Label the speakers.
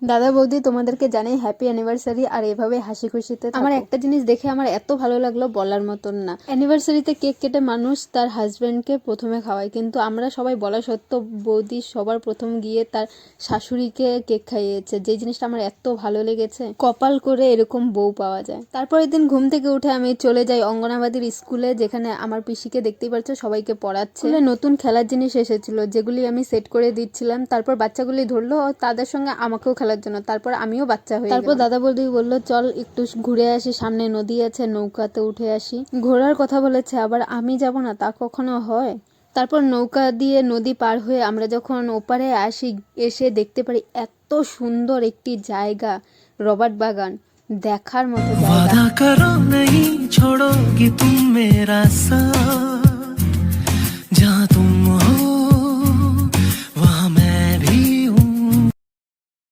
Speaker 1: দাদা বৌদি তোমাদেরকে জানাই হ্যাপি অ্যানিভার্সারি। আর এভাবে হাসি খুশিতে আমার একটা জিনিস দেখে আমার এত ভালো লাগলো বলার মতন না। অ্যানিভার্সারিতে কেক কেটে মানুষ তার হাজবেন্ডকে প্রথমে খাওয়ায়, কিন্তু আমরা সবাই বলা সত্ত্বেও বৌদি সবার প্রথম গিয়ে তার শাশুড়িকে কেক খাইয়েছে, যে জিনিসটা আমার এত ভালো লেগেছে। কপাল করে এরকম বউ পাওয়া যায়। তারপরের দিন ঘুম থেকে উঠে আমি চলে যাই অঙ্গনাবাদীর স্কুলে, যেখানে আমার পিসিকে দেখতেই পাচ্ছ সবাইকে পড়াচ্ছে। নতুন খেলার জিনিস এসেছিল যেগুলি আমি সেট করে দিচ্ছিলাম। তারপর বাচ্চাগুলি ধরলো তাদের সঙ্গে আমাকেও খেলার জন্য। তারপর আমিও বাচ্চা হয়ে তারপর দাদা বৌদি বললো চল একটু ঘুরে আসি, সামনে নদী আছে, নৌকাতে উঠে আসি। ঘোরার কথা বলেছে, আবার আমি যাব না তা কখনো হয়। তারপর নৌকা দিয়ে নদী পার হয়ে আমরা যখন ওপারে আসি, এসে দেখতে পারি এত সুন্দর একটি জায়গা, রবার্ট বাগান, দেখার মতো জায়গা। वादा करो नहीं छोड़ोगी तुम मेरा साथ जहाँ तुम